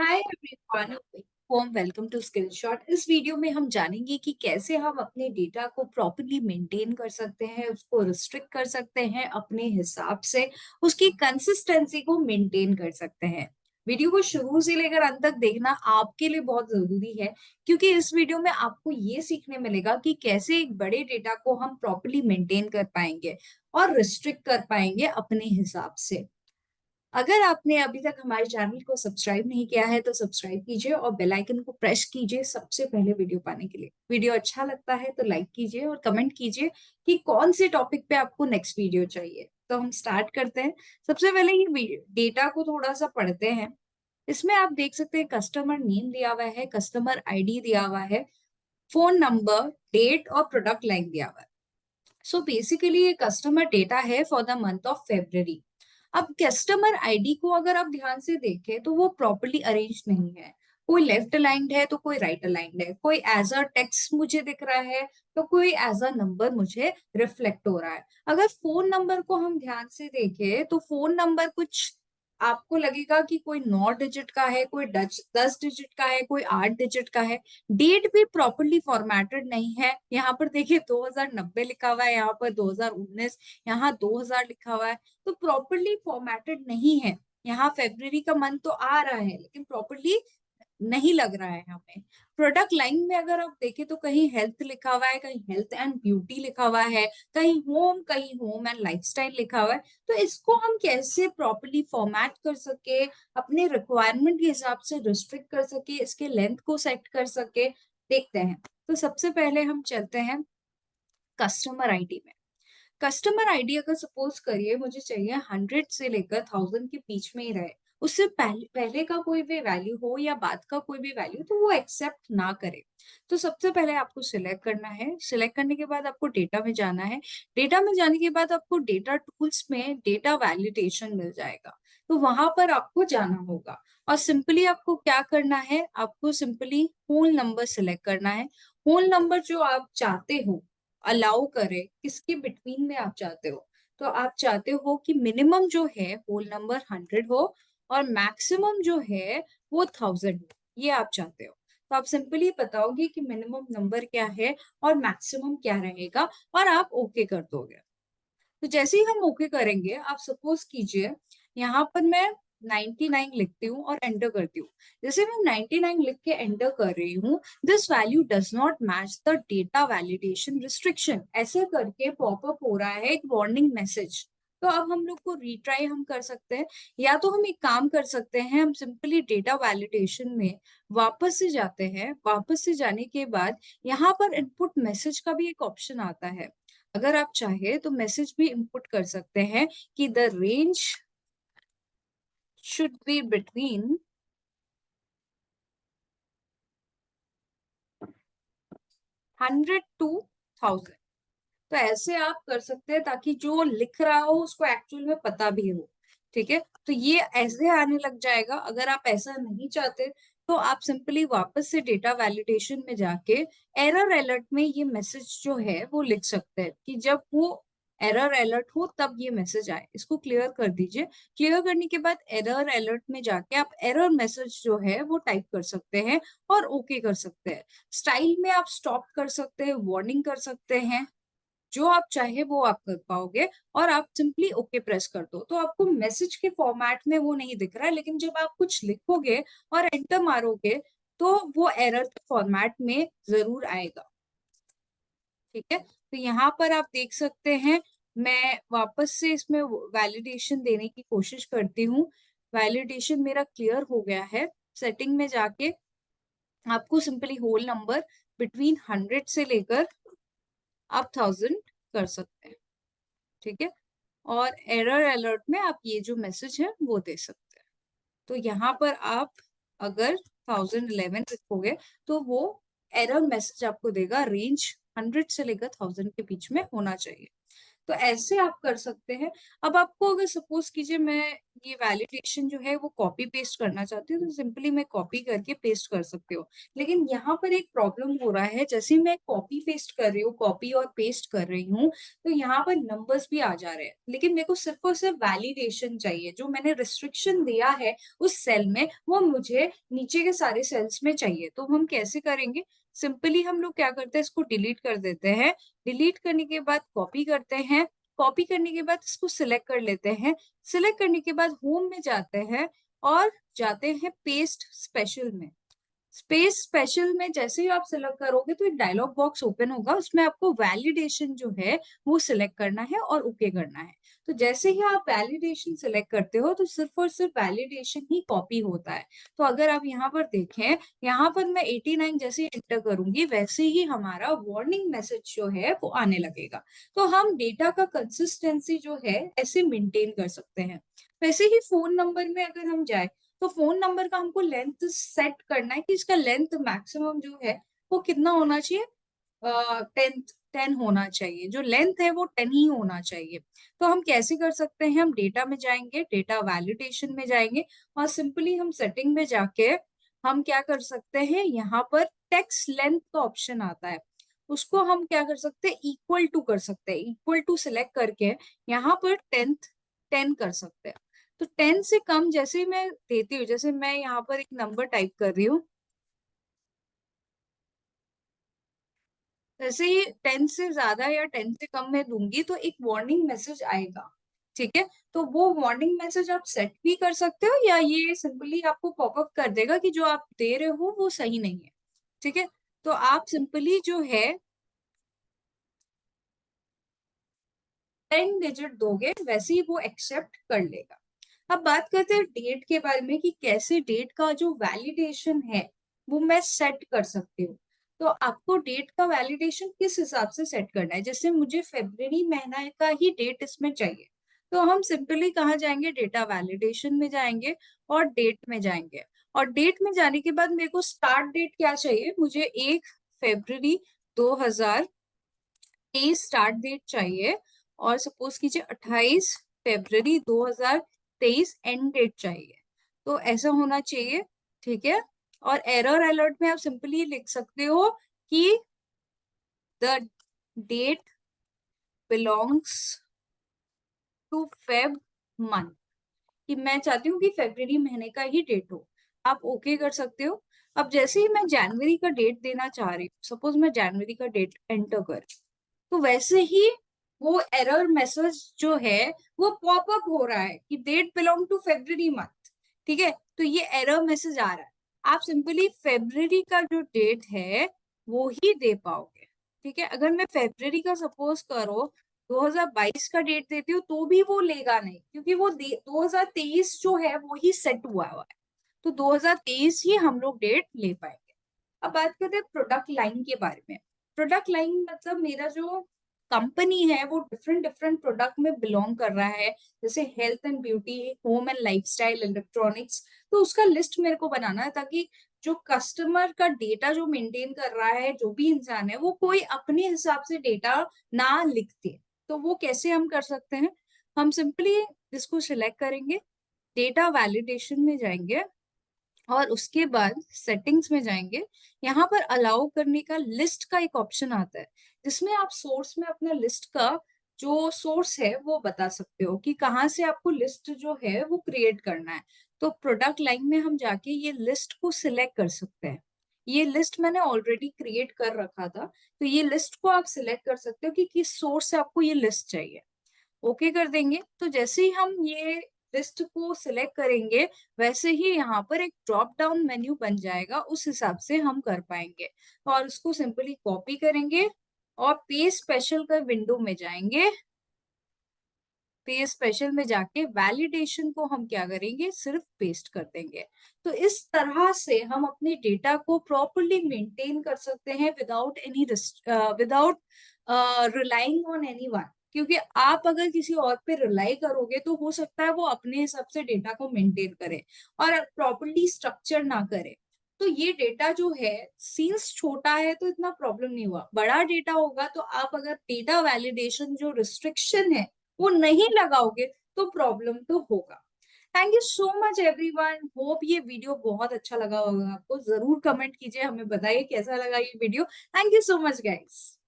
Hi everyone, home welcome to skill shot. इस video में हम जानेंगे कि कैसे हम अपने डेटा को प्रॉपर्ली मेंटेन कर सकते हैं, उसको रिस्ट्रिक्ट कर सकते हैं अपने हिसाब से, उसकी कंसिस्टेंसी को मेंटेन कर सकते हैं। वीडियो को शुरू से लेकर अंत तक देखना आपके लिए बहुत जरूरी है, क्योंकि इस वीडियो में आपको ये सीखने मिलेगा कि कैसे एक बड़े डेटा को हम प्रॉपर्ली मेंटेन कर पाएंगे और रिस्ट्रिक्ट कर पाएंगे अपने हिसाब से। अगर आपने अभी तक हमारे चैनल को सब्सक्राइब नहीं किया है तो सब्सक्राइब कीजिए और बेल आइकन को प्रेस कीजिए सबसे पहले वीडियो पाने के लिए। वीडियो अच्छा लगता है तो लाइक कीजिए और कमेंट कीजिए कि कौन से टॉपिक पे आपको नेक्स्ट वीडियो चाहिए। तो हम स्टार्ट करते हैं। सबसे पहले ये डेटा को थोड़ा सा पढ़ते हैं। इसमें आप देख सकते हैं कस्टमर नेम दिया हुआ है, कस्टमर आईडी दिया हुआ है, फोन नंबर, डेट और प्रोडक्ट लाइन दिया हुआ है। सो बेसिकली ये कस्टमर डेटा है for the month of February. अब कस्टमर आईडी को अगर आप ध्यान से देखें तो वो प्रॉपर्ली अरेंज नहीं है। कोई लेफ्ट अलाइंड है तो कोई राइट अलाइंड है, कोई एज अ टेक्स्ट मुझे दिख रहा है तो कोई एज अ नंबर मुझे रिफ्लेक्ट हो रहा है। अगर फोन नंबर को हम ध्यान से देखें तो फोन नंबर कुछ आपको लगेगा कि कोई 9 डिजिट का है, कोई 10 डिजिट का है, कोई 8 डिजिट का है। डेट भी प्रॉपरली फॉर्मेटेड नहीं है। यहाँ पर देखिए 2090 लिखा हुआ है, यहाँ पर 2019, यहाँ 2000 लिखा हुआ है। तो प्रॉपरली फॉर्मेटेड नहीं है। यहाँ फेब्रुवरी का मंथ तो आ रहा है लेकिन प्रॉपरली नहीं लग रहा है हमें। प्रोडक्ट लाइन में अगर आप देखें तो कहीं हेल्थ लिखा हुआ है, कहीं हेल्थ एंड ब्यूटी लिखा हुआ है, कहीं होम एंड लाइफस्टाइल लिखा हुआ है। तो इसको हम कैसे प्रॉपरली फॉर्मेट कर सके, अपने रिक्वायरमेंट के हिसाब से रिस्ट्रिक्ट कर सके, इसके लेंथ को सेट कर सके, देखते हैं। तो सबसे पहले हम चलते हैं कस्टमर आईडी में। कस्टमर आईडी अगर सपोज करिए मुझे चाहिए 100 से लेकर 1000 के बीच में ही रहे, उससे पहले पहले का कोई भी वैल्यू हो या बाद का कोई भी वैल्यू तो वो एक्सेप्ट ना करे। तो सबसे पहले आपको सिलेक्ट करना है। सिलेक्ट करने के बाद आपको डेटा में जाना है। डेटा में जाने के बाद आपको डेटा टूल्स में डेटा वैलिडेशन मिल जाएगा। तो वहां पर आपको जाना होगा और सिंपली आपको क्या करना है, आपको सिंपली होल नंबर सिलेक्ट करना है। होल नंबर जो आप चाहते हो अलाउ करे, किसके बिटवीन में आप चाहते हो। तो आप चाहते हो कि मिनिमम जो है होल नंबर 100 हो और मैक्सिमम जो है वो 1000 हो, ये आप चाहते हो। तो आप सिंपली बताओगे कि मिनिमम नंबर क्या है और मैक्सिमम क्या रहेगा और आप ओके कर दोगे। तो जैसे ही हम ओके करेंगे, आप सपोज कीजिए यहाँ पर मैं 99 लिखती हूँ और एंटर करती हूँ। जैसे मैं 99 लिख के एंटर कर रही हूँ, this value does not match the data validation restriction, ऐसे करके पॉपअप हो रहा है एक वार्निंग मैसेज। तो अब हम लोग को रिट्राई हम कर सकते हैं, या तो हम एक काम कर सकते हैं, हम सिंपली डेटा वैलिडेशन में वापस से जाते हैं। वापस से जाने के बाद यहाँ पर इनपुट मैसेज का भी एक ऑप्शन आता है। अगर आप चाहे तो मैसेज भी इनपुट कर सकते हैं कि the range should be between 100 to 1000। तो ऐसे आप कर सकते हैं ताकि जो लिख रहा हो उसको एक्चुअल में पता भी हो। ठीक है, तो ये ऐसे आने लग जाएगा। अगर आप ऐसा नहीं चाहते तो आप सिंपली वापस से डेटा वैलिडेशन में जाके एरर अलर्ट में ये मैसेज जो है वो लिख सकते हैं कि जब वो एरर अलर्ट हो तब ये मैसेज आए। इसको क्लियर कर दीजिए। क्लियर करने के बाद एरर अलर्ट में जाके आप एरर मैसेज जो है वो टाइप कर सकते हैं और ओके कर सकते हैं। स्टाइल में आप स्टॉप कर सकते हैं, वार्निंग कर सकते हैं, जो आप चाहे वो आप कर पाओगे। और आप सिंपली ओके प्रेस कर दो तो आपको मैसेज के फॉर्मेट में वो नहीं दिख रहा है, लेकिन जब आप कुछ लिखोगे और एंटर मारोगे तो वो एरर के फॉर्मेट में जरूर आएगा। ठीक है, तो यहाँ पर आप देख सकते हैं। मैं वापस से इसमें वैलिडेशन देने की कोशिश करती हूँ। वैलिडेशन मेरा क्लियर हो गया है। सेटिंग में जाके आपको सिंपली होल नंबर बिटवीन 100 से लेकर आप 1000 कर सकते हैं। ठीक है, और एरर अलर्ट में आप ये जो मैसेज है वो दे सकते हैं। तो यहाँ पर आप अगर 1011 लिखोगे तो वो एरर मैसेज आपको देगा, रेंज 100 से लेकर 1000 के बीच में होना चाहिए। तो ऐसे आप कर सकते हैं। अब आपको अगर सपोज कीजिए मैं ये वैलिडेशन जो है वो कॉपी पेस्ट करना चाहती हूँ तो सिंपली मैं कॉपी करके पेस्ट कर सकती हूँ। लेकिन यहाँ पर एक प्रॉब्लम हो रहा है, जैसे मैं कॉपी पेस्ट कर रही हूँ, कॉपी और पेस्ट कर रही हूँ, तो यहाँ पर नंबर्स भी आ जा रहे हैं। लेकिन मेरे को सिर्फ और सिर्फ वैलिडेशन चाहिए, जो मैंने रिस्ट्रिक्शन दिया है उस सेल में वो मुझे नीचे के सारे सेल्स में चाहिए। तो हम कैसे करेंगे? सिंपली हम लोग क्या करते हैं, इसको डिलीट कर देते हैं। डिलीट करने के बाद कॉपी करते हैं, कॉपी करने के बाद इसको सिलेक्ट कर लेते हैं। सिलेक्ट करने के बाद होम में जाते हैं और जाते हैं पेस्ट स्पेशल में। स्पेस स्पेशल में जैसे ही आप सिलेक्ट करोगे तो एक डायलॉग बॉक्स ओपन होगा, उसमें आपको वैलिडेशन जो है वो सिलेक्ट करना है और ओके करना है। तो जैसे ही आप वैलिडेशन सिलेक्ट करते हो तो सिर्फ और सिर्फ वैलिडेशन ही कॉपी होता है। तो अगर आप यहाँ पर देखें, यहाँ पर मैं 89 जैसे एंटर करूंगी वैसे ही हमारा वार्निंग मैसेज जो है वो आने लगेगा। तो हम डेटा का कंसिस्टेंसी जो है ऐसे मेंटेन कर सकते हैं। वैसे ही फोन नंबर में अगर हम जाए तो फोन नंबर का हमको लेंथ सेट करना है कि इसका लेंथ मैक्सिमम जो है वो कितना होना चाहिए, 10 होना चाहिए। जो लेंथ है वो 10 ही होना चाहिए। तो हम कैसे कर सकते हैं, हम डेटा में जाएंगे, डेटा वैलिडेशन में जाएंगे और सिंपली हम सेटिंग में जाके हम क्या कर सकते हैं, यहाँ पर टेक्स्ट लेंथ का ऑप्शन आता है, उसको हम क्या कर सकते हैं, इक्वल टू कर सकते हैं। इक्वल टू सिलेक्ट करके यहाँ पर 10 कर सकते हैं। तो 10 से कम जैसे ही मैं देती हूँ, जैसे मैं यहाँ पर एक नंबर टाइप कर रही हूँ, जैसे ही 10 से ज्यादा या 10 से कम मैं दूंगी तो एक वार्निंग मैसेज आएगा। ठीक है, तो वो वार्निंग मैसेज आप सेट भी कर सकते हो या ये सिंपली आपको पॉपअप कर देगा कि जो आप दे रहे हो वो सही नहीं है। ठीक है, तो आप सिंपली जो है 10 डिजिट दोगे वैसे ही वो एक्सेप्ट कर लेगा। अब बात करते हैं डेट के बारे में कि कैसे डेट का जो वैलिडेशन है वो मैं सेट कर सकती हूँ। तो आपको डेट का वैलिडेशन किस हिसाब से सेट करना है, जैसे मुझे फेब्रुअरी महीना का ही डेट इसमें चाहिए, तो हम सिंपली कहाँ जाएंगे, डेटा वैलिडेशन में जाएंगे और डेट में जाएंगे। और डेट में जाने के बाद मेरे को स्टार्ट डेट क्या चाहिए, मुझे 1 फरवरी 2023 स्टार्ट डेट चाहिए और सपोज कीजिए 28 फरवरी 2023 एंड डेट चाहिए। तो ऐसा होना चाहिए। ठीक है, और एरर अलर्ट में आप सिंपली लिख सकते हो कि the date belongs to Feb month, कि मैं चाहती हूँ कि फरवरी महीने का ही डेट हो। आप ओके कर सकते हो। अब जैसे ही मैं जनवरी का डेट देना चाह रही हूँ, सपोज मैं जनवरी का डेट एंटर कर, तो वैसे ही वो एरर मैसेज जो है वो पॉपअप हो रहा है कि date belong to February month. ठीक है, तो ये एरर मैसेज आ रहा है। आप सिंपली फेब्रुअरी का जो डेट है वो ही दे पाओगे। ठीक है, अगर मैं फेब्रुअरी का सपोज करो 2022 का डेट देती हूँ तो भी वो लेगा नहीं, क्योंकि वो 2023 जो है वो ही सेट हुआ है। तो 2023 ही हम लोग डेट ले पाएंगे। अब बात करते हैं प्रोडक्ट लाइन के बारे में। प्रोडक्ट लाइन मतलब मेरा जो कंपनी है वो डिफरेंट डिफरेंट प्रोडक्ट में बिलोंग कर रहा है, जैसे health and beauty, home and lifestyle, electronics. तो उसका लिस्ट मेरे को बनाना है ताकि जो कस्टमर का डेटा जो मेंटेन कर रहा है जो भी इंसान है वो कोई अपने हिसाब से डेटा ना लिख दे। तो वो कैसे हम कर सकते हैं, हम सिंपली इसको सिलेक्ट करेंगे, डेटा वैलिडेशन में जाएंगे और उसके बाद सेटिंग्स में जाएंगे। यहाँ पर अलाउ करने का लिस्ट का एक ऑप्शन आता है, जिसमें आप सोर्स में अपना लिस्ट का जो सोर्स है वो बता सकते हो कि कहाँ से आपको लिस्ट जो है वो क्रिएट करना है। तो प्रोडक्ट लाइन में हम जाके ये लिस्ट को सिलेक्ट कर सकते हैं। ये लिस्ट मैंने ऑलरेडी क्रिएट कर रखा था, तो ये लिस्ट को आप सिलेक्ट कर सकते हो कि किस सोर्स से आपको ये लिस्ट चाहिए। ओके कर देंगे, तो जैसे ही हम ये लिस्ट को सिलेक्ट करेंगे वैसे ही यहाँ पर एक ड्रॉप डाउन मेन्यू बन जाएगा, उस हिसाब से हम कर पाएंगे। और उसको सिंपली कॉपी करेंगे और पे स्पेशल का विंडो में जाएंगे। पे स्पेशल में जाके वैलिडेशन को हम क्या करेंगे, सिर्फ पेस्ट कर देंगे। तो इस तरह से हम अपने डेटा को प्रॉपरली मेंटेन कर सकते हैं विदाउट रिलाइंग ऑन एनीवन। क्योंकि आप अगर किसी और पे रिलाई करोगे तो हो सकता है वो अपने हिसाब से डेटा को मेंटेन करे और प्रॉपरली स्ट्रक्चर ना करे। तो ये डेटा जो है, सीन्स छोटा है तो इतना प्रॉब्लम नहीं हुआ, बड़ा डेटा होगा तो आप अगर डेटा वैलिडेशन जो रिस्ट्रिक्शन है वो नहीं लगाओगे तो प्रॉब्लम तो होगा। Thank you so much everyone. Hope ये वीडियो बहुत अच्छा लगा होगा आपको। ज़रूर कमेंट कीजिए, हमें बताइए कैसा लगा ये video. Thank you so much guys.